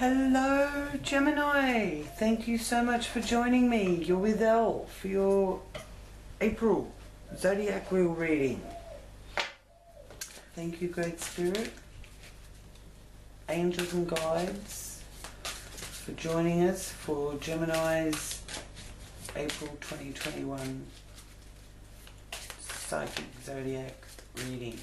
Hello Gemini, thank you so much for joining me. You're with Elle for your April Zodiac wheel reading. Thank you, Great Spirit, angels and guides, for joining us for Gemini's April 2021 Psychic Zodiac reading.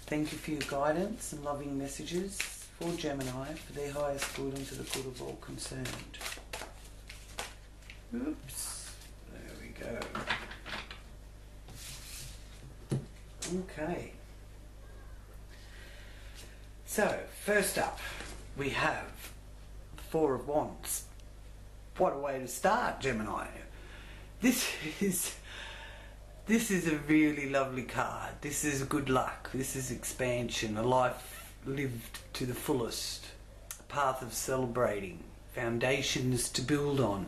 Thank you for your guidance and loving messages for Gemini, for their highest good and for the good of all concerned. Oops, there we go. Okay. So, first up, we have Four of Wands. What a way to start, Gemini. This is a really lovely card. This is good luck. This is expansion, a life lived to the fullest, a path of celebrating, foundations to build on.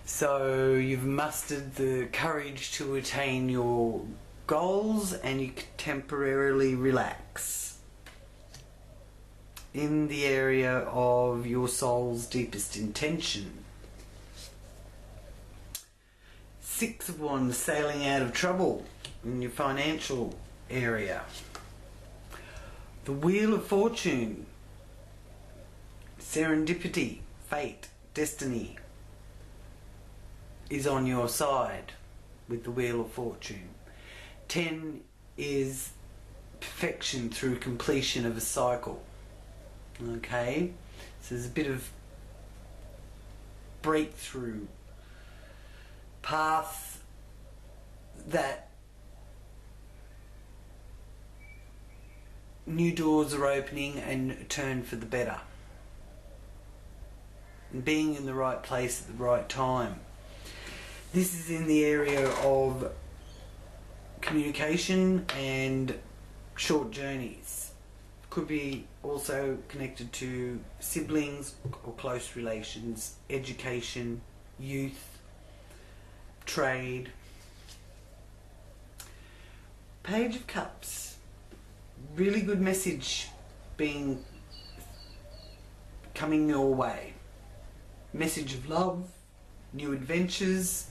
So you've mustered the courage to attain your goals and you can temporarily relax in the area of your soul's deepest intention. Six of Wands, sailing out of trouble in your financial area. The Wheel of Fortune, serendipity, fate, destiny is on your side with the Wheel of Fortune. 10 is perfection through completion of a cycle. Okay, so there's a bit of breakthrough path that new doors are opening and turn for the better. And being in the right place at the right time. This is in the area of communication and short journeys. Could be also connected to siblings or close relations, education, youth, trade. Page of Cups. Really good message coming your way. Message of love, new adventures,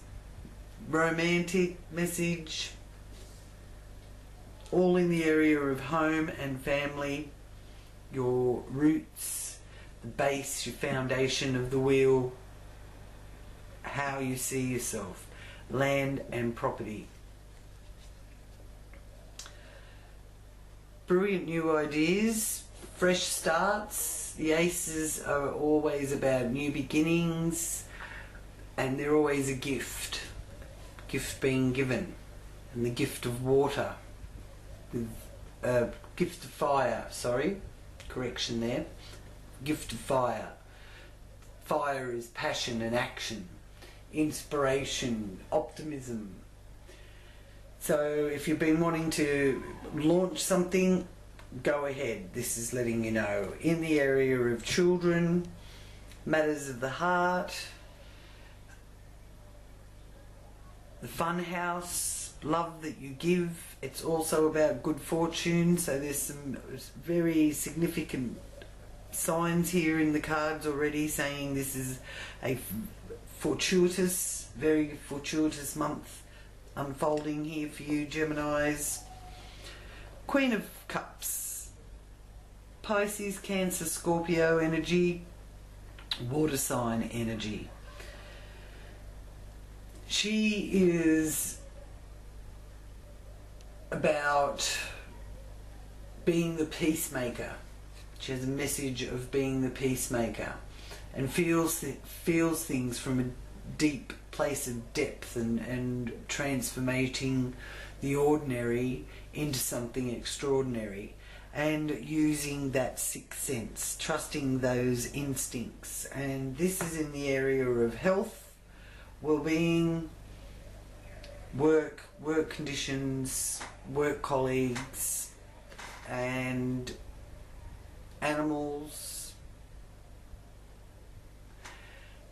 romantic message, all in the area of home and family, your roots, the base, your foundation of the wheel, how you see yourself, land and property. Brilliant new ideas, fresh starts. The aces are always about new beginnings and they're always a gift being given, and the gift of water, with gift of fire, sorry, correction there, gift of fire. Fire is passion and action, inspiration, optimism. So if you've been wanting to launch something, go ahead. This is letting you know. In the area of children, matters of the heart, the fun house, love that you give. It's also about good fortune. So there's some very significant signs here in the cards already saying this is a fortuitous, very fortuitous month unfolding here for you, Geminis. Queen of Cups, Pisces, Cancer, Scorpio energy, water sign energy. She is about being the peacemaker. She has a message of being the peacemaker and feels things from a deep place of depth and transformating the ordinary into something extraordinary, and using that sixth sense, trusting those instincts. And this is in the area of health, well-being, work conditions, work colleagues, and animals.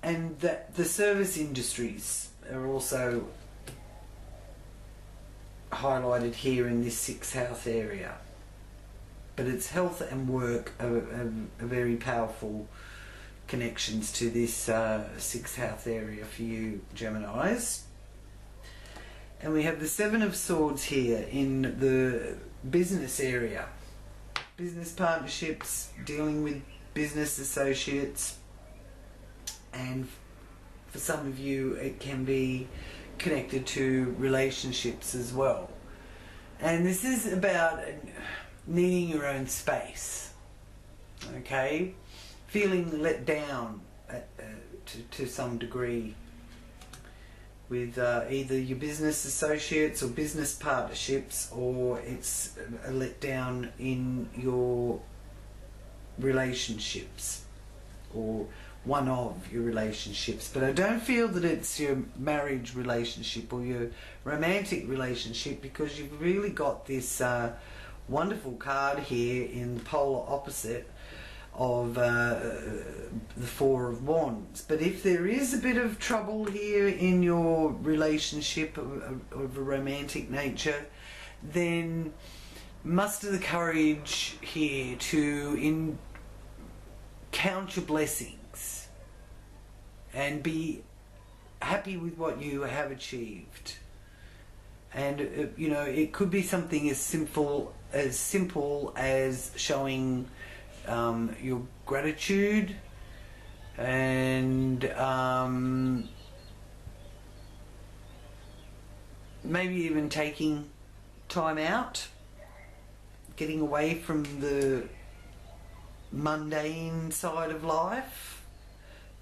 And that the service industries are also highlighted here in this 6th house area. but it's health and work are very powerful connections to this 6th house area for you Geminis. And we have the 7 of Swords here in the business area. Business partnerships, dealing with business associates, and for some of you it can be connected to relationships as well. And this is about needing your own space, okay? Feeling let down to some degree with either your business associates or business partnerships, or it's a letdown in your relationships or one of your relationships. But I don't feel that it's your marriage relationship or your romantic relationship, because you've really got this wonderful card here in the polar opposite of the 4 of Wands. But if there is a bit of trouble here in your relationship of a romantic nature, then muster the courage here to count your blessings and be happy with what you have achieved. And you know, it could be something as simple as showing your gratitude, and maybe even taking time out, getting away from the mundane side of life.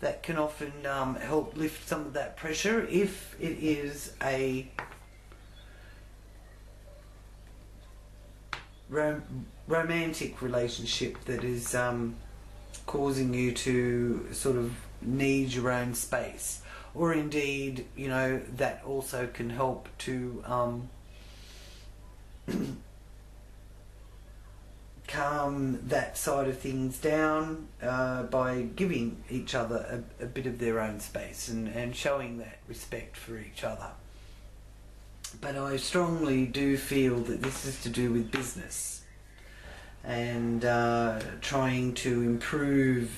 That can often help lift some of that pressure if it is a romantic relationship that is causing you to sort of need your own space. Or indeed, you know, that also can help to calm that side of things down by giving each other a bit of their own space and showing that respect for each other. But I strongly do feel that this is to do with business and trying to improve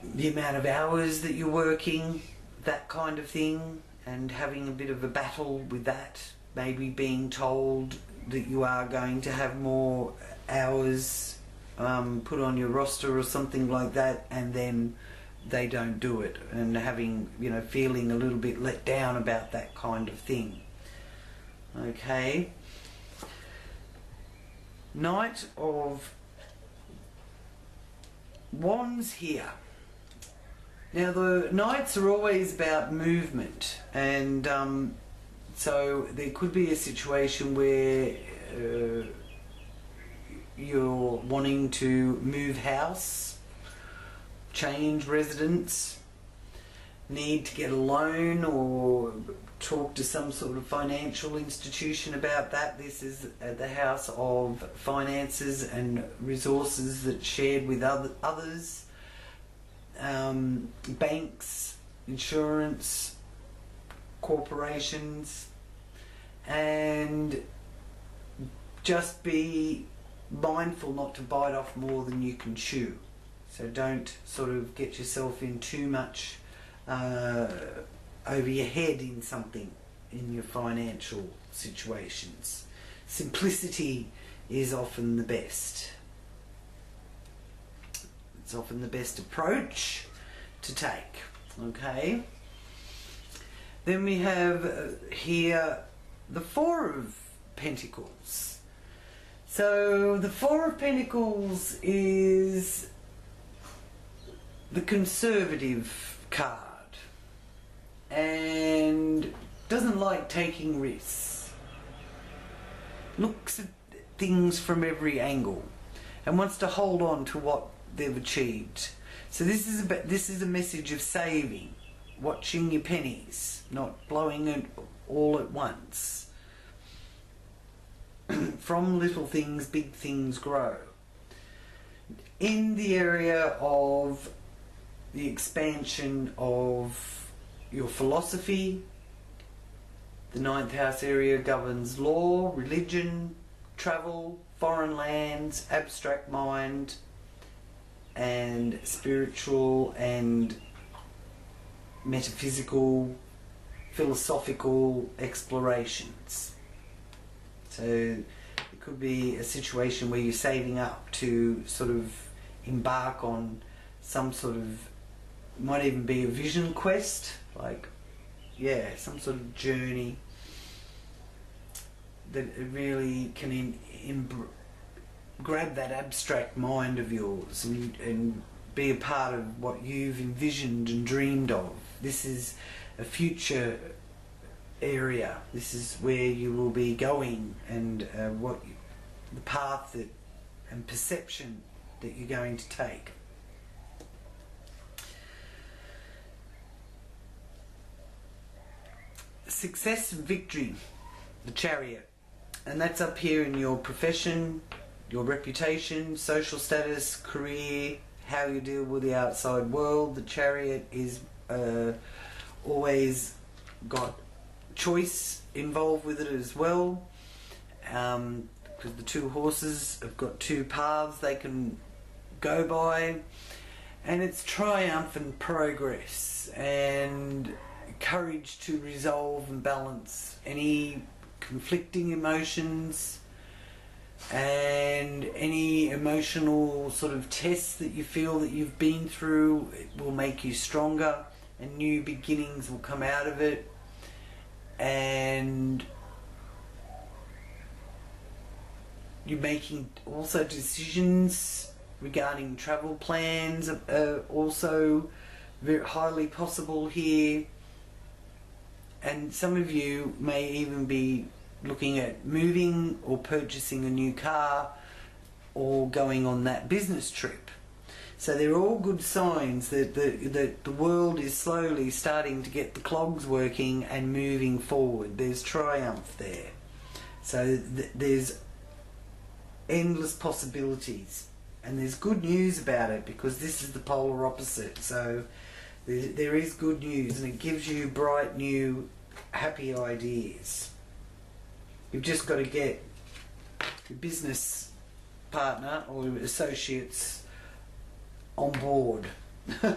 the amount of hours that you're working, that kind of thing, and having a bit of a battle with that. Maybe being told that you are going to have more hours put on your roster or something like that, and then they don't do it, and having, you know, feeling a little bit let down about that kind of thing. Okay. Knight of Wands here. Now the Knights are always about movement, and so there could be a situation where you're wanting to move house, change residence, need to get a loan or talk to some sort of financial institution about that. This is the house of finances and resources that's shared with others, banks, insurance, corporations, and just be mindful not to bite off more than you can chew. So don't sort of get yourself in too much over your head in something in your financial situations. Simplicity is often the best. It's often the best approach to take. Okay. Then we have here the 4 of Pentacles. So the 4 of Pentacles is the conservative card and doesn't like taking risks, looks at things from every angle and wants to hold on to what they've achieved. So this is a message of saving, watching your pennies, not blowing it all at once. From little things, big things grow. In the area of the expansion of your philosophy, The ninth house area governs law, religion, travel, foreign lands, abstract mind, and spiritual and metaphysical, philosophical explorations. So it could be a situation where you're saving up to sort of embark on some sort of, might even be a vision quest, like, yeah, some sort of journey that really can grab that abstract mind of yours and be a part of what you've envisioned and dreamed of. This is a future area. This is where you will be going, and the path that and perception that you're going to take. Success and victory, the Chariot, and that's up here in your profession, your reputation, social status, career, how you deal with the outside world. The Chariot is always got choice involved with it as well, because the two horses have got two paths they can go by, and it's triumph and progress and courage to resolve and balance any conflicting emotions and any emotional sort of tests that you feel that you've been through. It will make you stronger, and new beginnings will come out of it. And you're making also decisions regarding travel plans, also very highly possible here. And some of you may even be looking at moving or purchasing a new car or going on that business trip. So they're all good signs that the world is slowly starting to get the clogs working and moving forward. There's triumph there. So there's endless possibilities. And there's good news about it, because this is the polar opposite. So there is good news, and it gives you bright, new, happy ideas. You've just got to get your business partner or associates on board. Got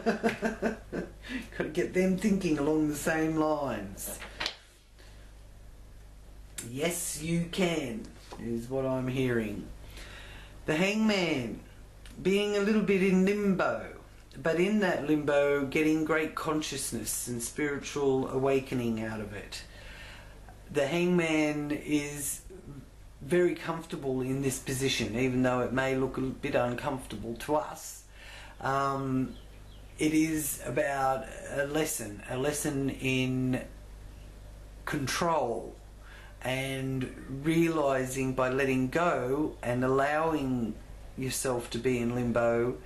to get them thinking along the same lines. Yes, you can, is what I'm hearing. The Hangman, being a little bit in limbo, but in that limbo getting great consciousness and spiritual awakening out of it. The Hangman is very comfortable in this position, even though it may look a bit uncomfortable to us. It is about a lesson in control, and realizing by letting go and allowing yourself to be in limbo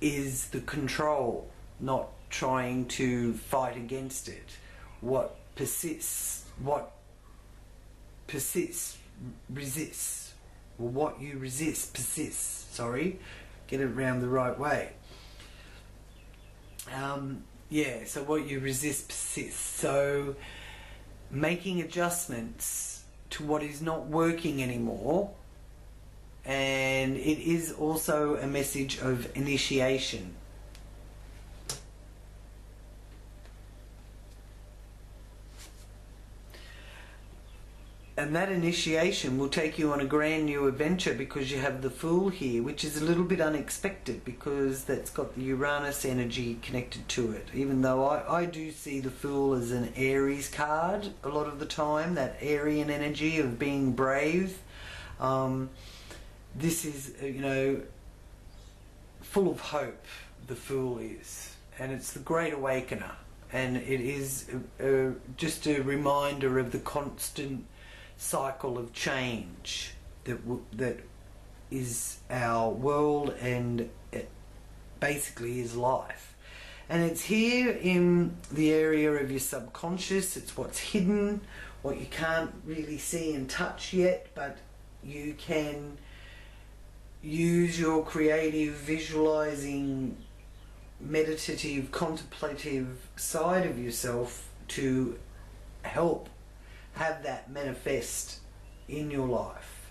is the control, not trying to fight against it. What persists resists. Well, what you resist persists. Sorry, get it around the right way. Yeah, so what you resist persists. So making adjustments to what is not working anymore. And it is also a message of initiation. And that initiation will take you on a grand new adventure, because you have the Fool here, which is a little bit unexpected, because that's got the Uranus energy connected to it. Even though I do see the Fool as an Aries card a lot of the time, that Aryan energy of being brave. This is, you know, full of hope, the Fool is. And it's the Great Awakener. And it is just a reminder of the constant cycle of change that is our world, and it basically is life. And it's here in the area of your subconscious. It's what's hidden, what you can't really see and touch yet, but you can use your creative, visualizing, meditative, contemplative side of yourself to help have that manifest in your life,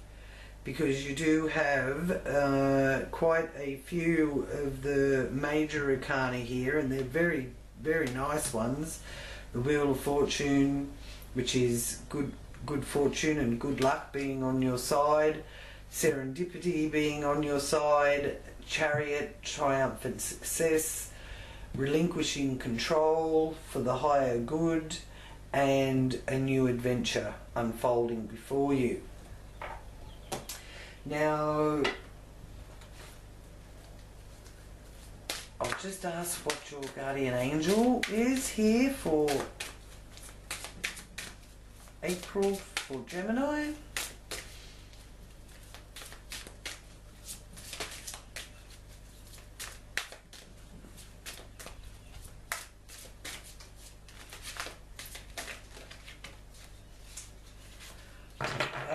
because you do have quite a few of the major arcana here, and they're very, very nice ones. The Wheel of Fortune, which is good fortune and good luck being on your side, serendipity being on your side, Chariot, triumphant success, relinquishing control for the higher good, and a new adventure unfolding before you. Now, I'll just ask what your guardian angel is here for April for Gemini.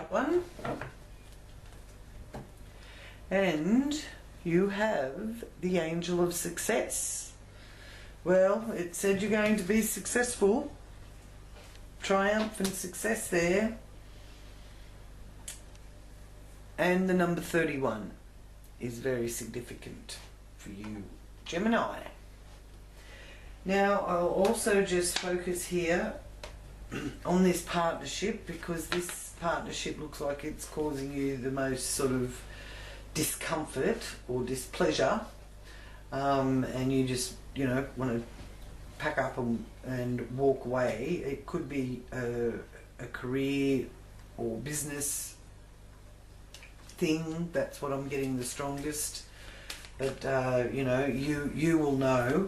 One, and you have the Angel of Success. Well, it said you're going to be successful, triumphant success there, and the number 31 is very significant for you, Gemini. Now, I'll also just focus here on this partnership, because this partnership looks like it's causing you the most sort of discomfort or displeasure, and you just, you know, want to pack up and walk away. It could be a career or business thing. That's what I'm getting the strongest, but you know, you will know.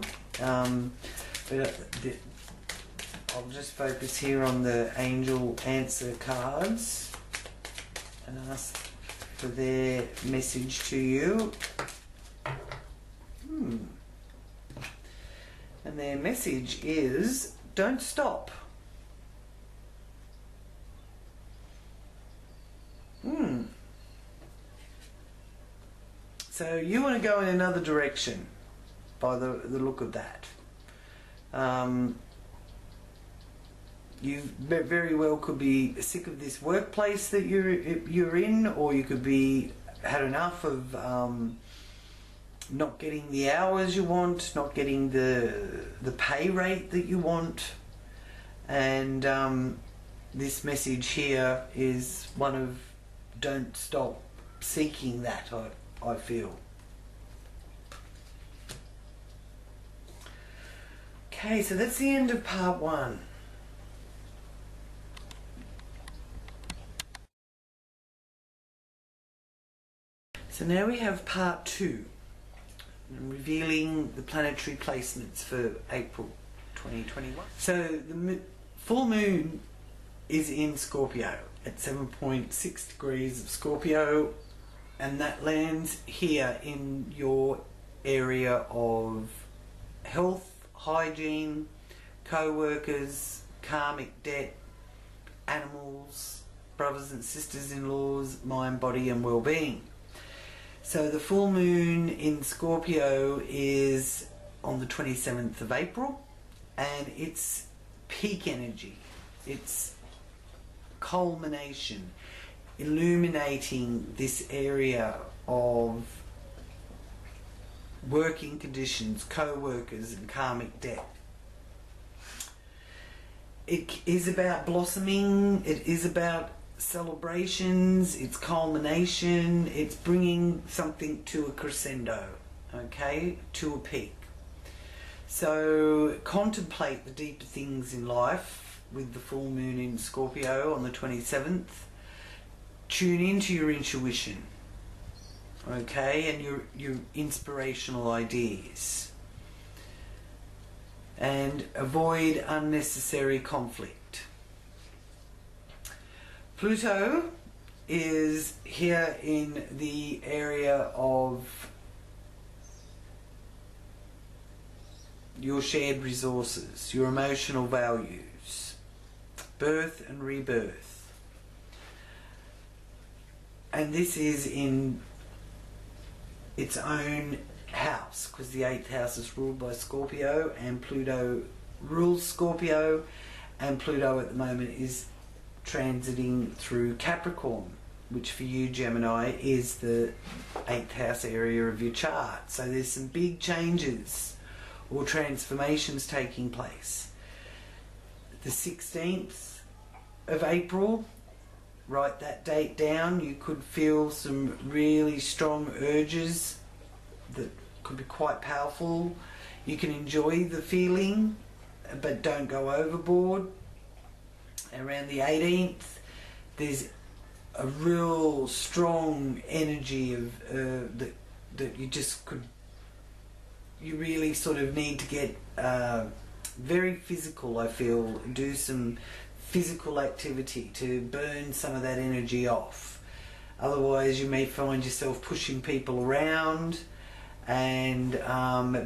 I'll just focus here on the angel answer cards and ask for their message to you. And their message is, don't stop. So you want to go in another direction by the look of that. You very well could be sick of this workplace that you're in, or you could be had enough of not getting the hours you want, not getting the pay rate that you want, and this message here is one of don't stop seeking that. I feel. Okay, so that's the end of part 1. So now we have part 2, revealing the planetary placements for April 2021. So the full moon is in Scorpio at 7.6 degrees of Scorpio, and that lands here in your area of health, hygiene, co-workers, karmic debt, animals, brothers and sisters-in-laws, mind, body and well-being. So the full moon in Scorpio is on the 27th of April, and it's peak energy. It's culmination, illuminating this area of working conditions, co-workers and karmic debt. It is about blossoming, it is about celebrations, it's culmination, it's bringing something to a crescendo, okay, to a peak. So contemplate the deeper things in life with the full moon in Scorpio on the 27th. Tune into your intuition, okay, and your inspirational ideas, and avoid unnecessary conflict. Pluto is here in the area of your shared resources, your emotional values, birth and rebirth. And this is in its own house, because the 8th house is ruled by Scorpio, and Pluto rules Scorpio, and Pluto at the moment is transiting through Capricorn, which for you, Gemini, is the 8th house area of your chart. So there's some big changes or transformations taking place. The 16th of April, write that date down. You could feel some really strong urges that could be quite powerful. You can enjoy the feeling, but don't go overboard. Around the 18th, there's a real strong energy of that you just could, you really sort of need to get very physical, I feel, do some physical activity to burn some of that energy off. Otherwise you may find yourself pushing people around, and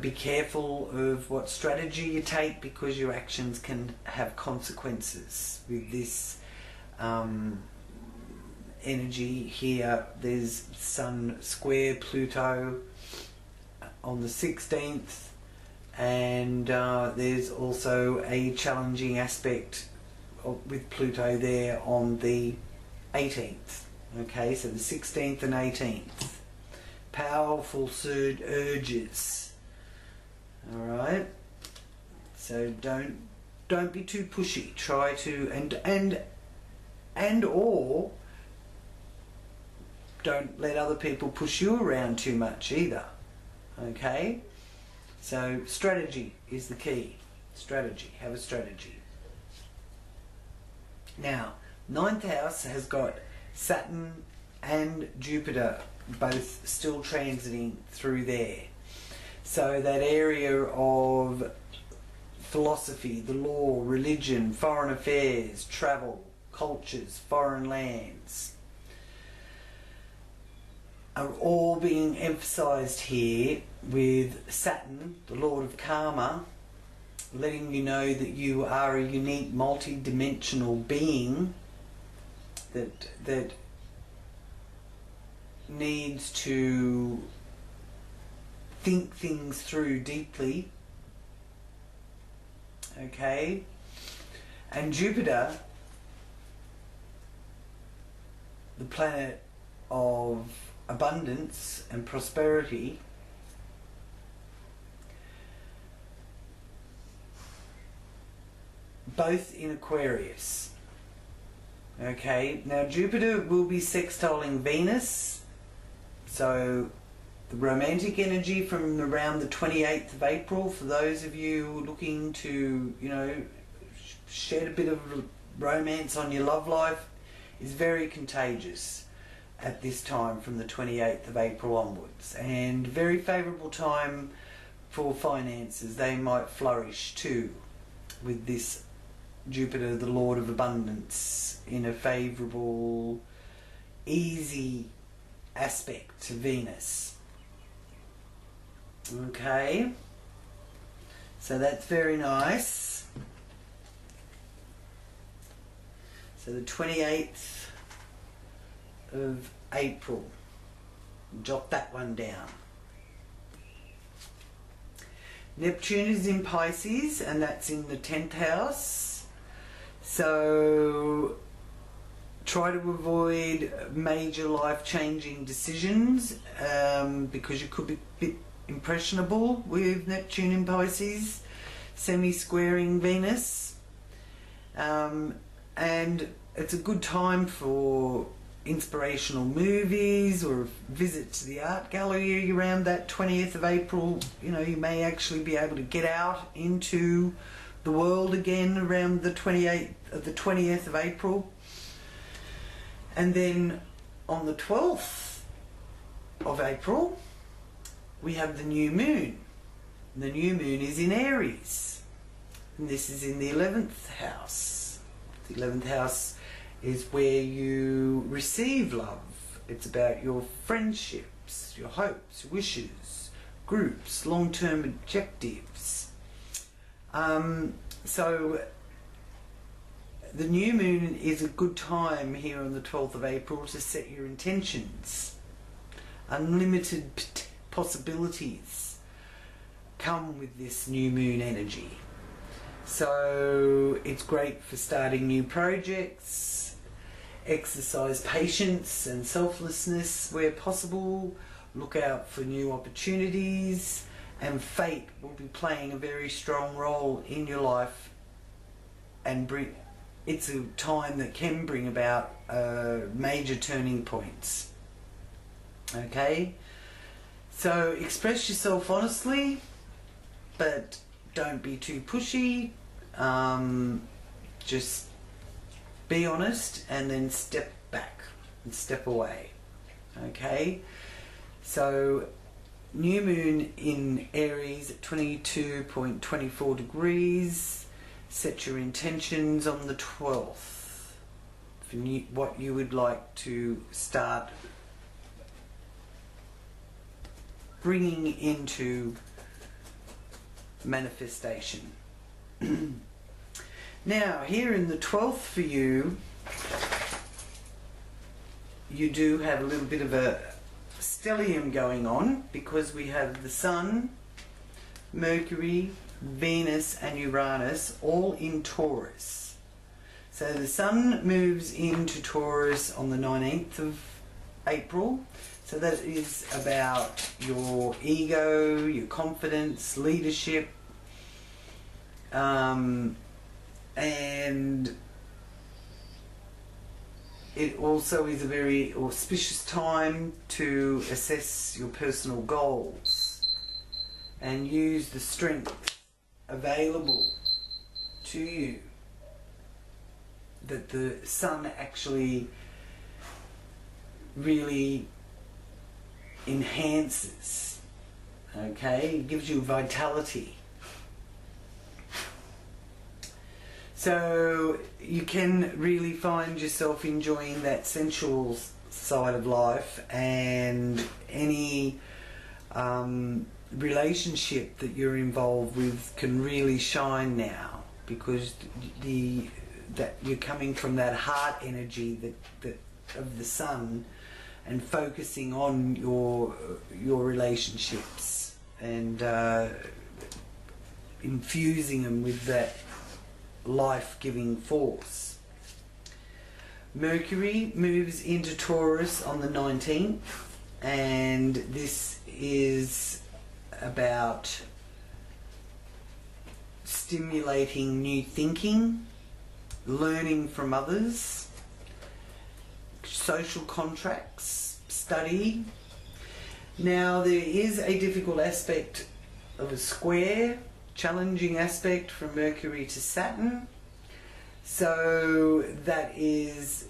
be careful of what strategy you take, because your actions can have consequences with this energy here. There's Sun square Pluto on the 16th, and there's also a challenging aspect with Pluto there on the 18th. Okay, so the 16th and 18th. Powerful surge urges. Alright? So don't be too pushy. Try to and or don't let other people push you around too much either. Okay? So strategy is the key. Strategy. Have a strategy. Now, 9th house has got Saturn and Jupiter both still transiting through there. So that area of philosophy, the law, religion, foreign affairs, travel, cultures, foreign lands are all being emphasized here, with Saturn, the Lord of Karma, letting you know that you are a unique multi-dimensional being that needs to think things through deeply. Okay? And Jupiter, the planet of abundance and prosperity, both in Aquarius. Okay, now Jupiter will be sextiling Venus, so the romantic energy from around the 28th of April, for those of you looking to, you know, shed a bit of romance on your love life, is very contagious at this time from the 28th of April onwards, and very favourable time for finances. They might flourish too with this Jupiter, the Lord of Abundance, in a favourable, easy aspect to Venus. Okay, so that's very nice. So the 28th of April, jot that one down. Neptune is in Pisces, and that's in the 10th house. So try to avoid major life-changing decisions, because you could be a bit impressionable with Neptune in Pisces, semi-squaring Venus. And it's a good time for inspirational movies or a visit to the art gallery around that 20th of April. You know, you may actually be able to get out into the world again around the 20th of April. And then on the 12th of April we have the new moon. The new moon is in Aries, and this is in the 11th house. The 11th house is where you receive love. It's about your friendships, your hopes, wishes, groups, long-term objectives. So the new moon is a good time here on the 12th of April to set your intentions. Unlimited possibilities come with this new moon energy. So it's great for starting new projects, Exercise patience and selflessness where possible. Look out for new opportunities, and fate will be playing a very strong role in your life, and it's a time that can bring about major turning points. Okay, so express yourself honestly, but don't be too pushy. Just be honest and then step back and step away. Okay, so new moon in Aries at 22.24 degrees. Set your intentions on the 12th for what you would like to start bringing into manifestation. Now, here in the 12th for you, you do have a little bit of a stellium going on, because we have the Sun, Mercury, Venus and Uranus all in Taurus. So the Sun moves into Taurus on the 19th of April. So that is about your ego, your confidence, leadership, and it also is a very auspicious time to assess your personal goals and use the strength available to you that the Sun actually really enhances. Okay, it gives you vitality. So you can really find yourself enjoying that sensual side of life, and any relationship that you're involved with can really shine now, because that you're coming from that heart energy that of the Sun, and focusing on your relationships and infusing them with that life-giving force. Mercury moves into Taurus on the 19th, and this is about stimulating new thinking, learning from others, social contracts, study. Now, there is a difficult aspect of a square, challenging aspect from Mercury to Saturn. So that is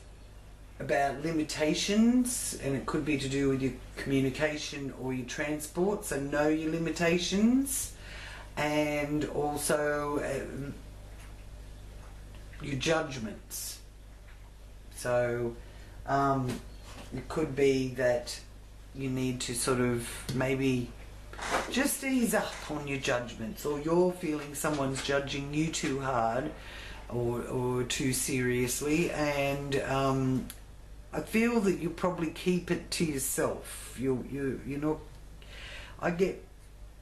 about limitations, and it could be to do with your communication or your transport. So know your limitations, and also your judgments. So it could be that you need to sort of maybe just ease up on your judgments, or you're feeling someone's judging you too hard or too seriously, and I feel that you probably keep it to yourself. You know,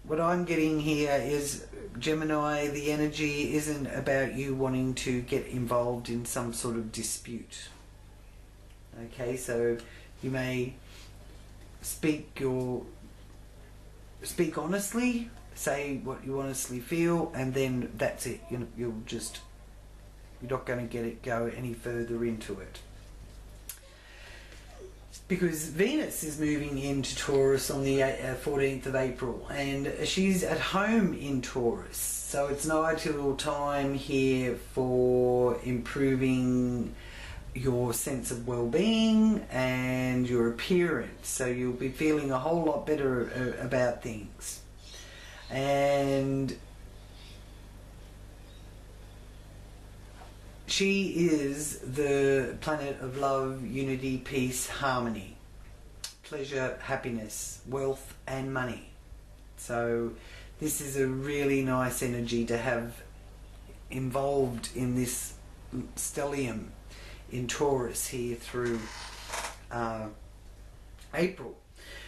what I'm getting here is, Gemini, the energy isn't about you wanting to get involved in some sort of dispute. Okay, so you may speak honestly, say what you honestly feel, and then that's it. You're not going to go any further into it. Because Venus is moving into Taurus on the 14th of April, and she's at home in Taurus. So it's no ideal time here for improving your sense of well-being and your appearance. So you'll be feeling a whole lot better about things. And she is the planet of love, unity, peace, harmony, pleasure, happiness, wealth and money. So this is a really nice energy to have involved in this stellium in Taurus here through April.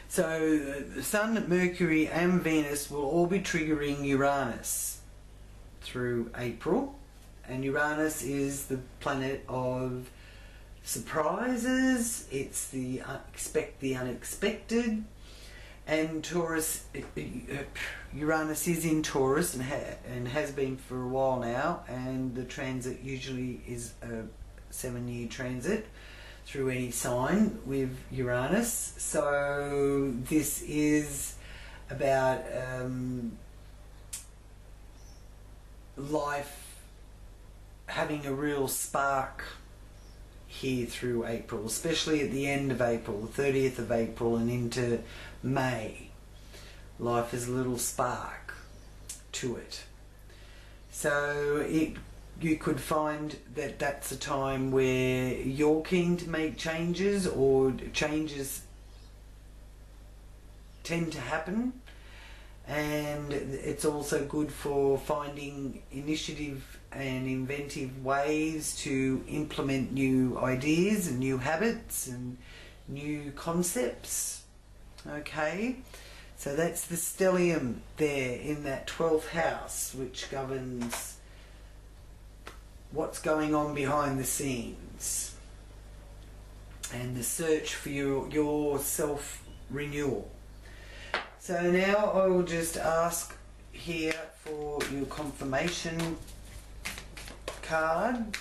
So the Sun, Mercury and Venus will all be triggering Uranus through April, and Uranus is the planet of surprises, it's the expect the unexpected. And Taurus, Uranus is in Taurus and has been for a while now, and the transit usually is a 7-year transit through any sign with Uranus. So this is about life having a real spark here through April, especially at the end of April, the 30th of April and into May. Life has a little spark to it. So you could find that that's a time where you're keen to make changes, or changes tend to happen. And it's also good for finding initiative and inventive ways to implement new ideas and new habits and new concepts. Okay, so that's the stellium there in that 12th house, which governs what's going on behind the scenes and the search for your self-renewal. So now I will just ask here for your confirmation card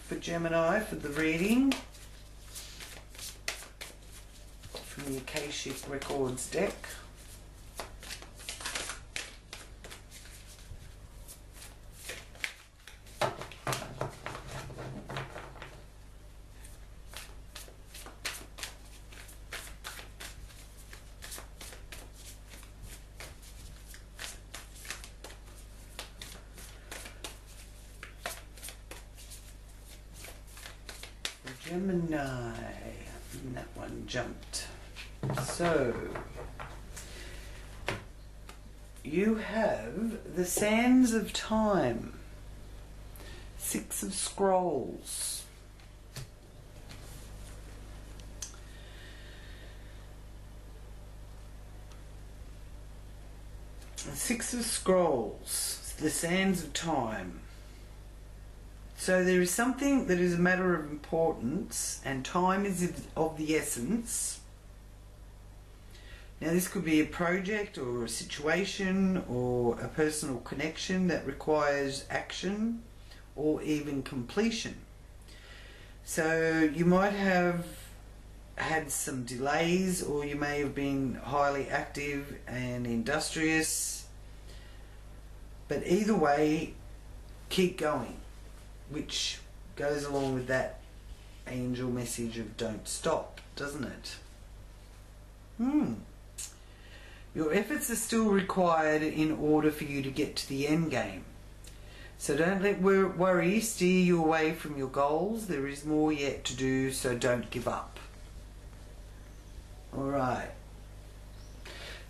for Gemini for the reading from the Akashic Records deck. Gemini, and that one jumped. So you have the Sands of Time, 6 of Scrolls, the 6 of Scrolls, the Sands of Time. So there is something that is a matter of importance, and time is of the essence. Now this could be a project or a situation or a personal connection that requires action or even completion. So you might have had some delays, or you may have been highly active and industrious, but either way, keep going, which goes along with that angel message of don't stop, doesn't it? Your efforts are still required in order for you to get to the end game. So don't let worry steer you away from your goals. There is more yet to do, so don't give up. Alright.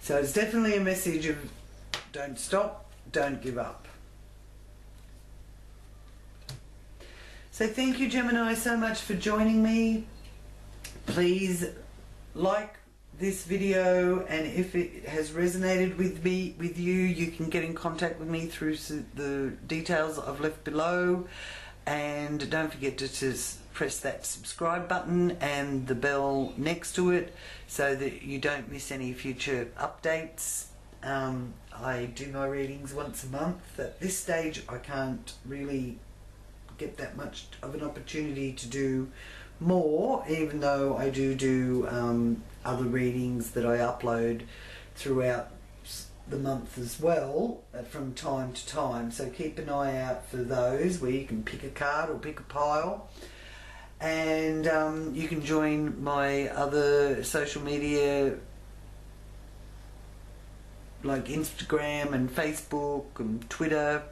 So it's definitely a message of don't stop, don't give up. So thank you, Gemini, so much for joining me. Please like this video, and if it has resonated with you, you can get in contact with me through the details I've left below. And don't forget to press that subscribe button and the bell next to it so that you don't miss any future updates. I do my readings once a month. At this stage I can't really get that much of an opportunity to do more, even though I do other readings that I upload throughout the month as well, from time to time. So keep an eye out for those where you can pick a card or pick a pile. And you can join my other social media like Instagram and Facebook and Twitter.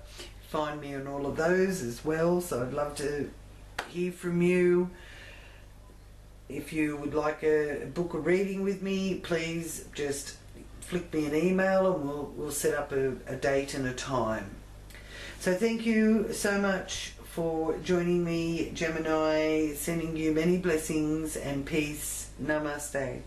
Find me on all of those as well, so I'd love to hear from you. If you would like a book or reading with me, please just flick me an email and we'll set up a date and a time. So thank you so much for joining me, Gemini. Sending you many blessings and peace. Namaste.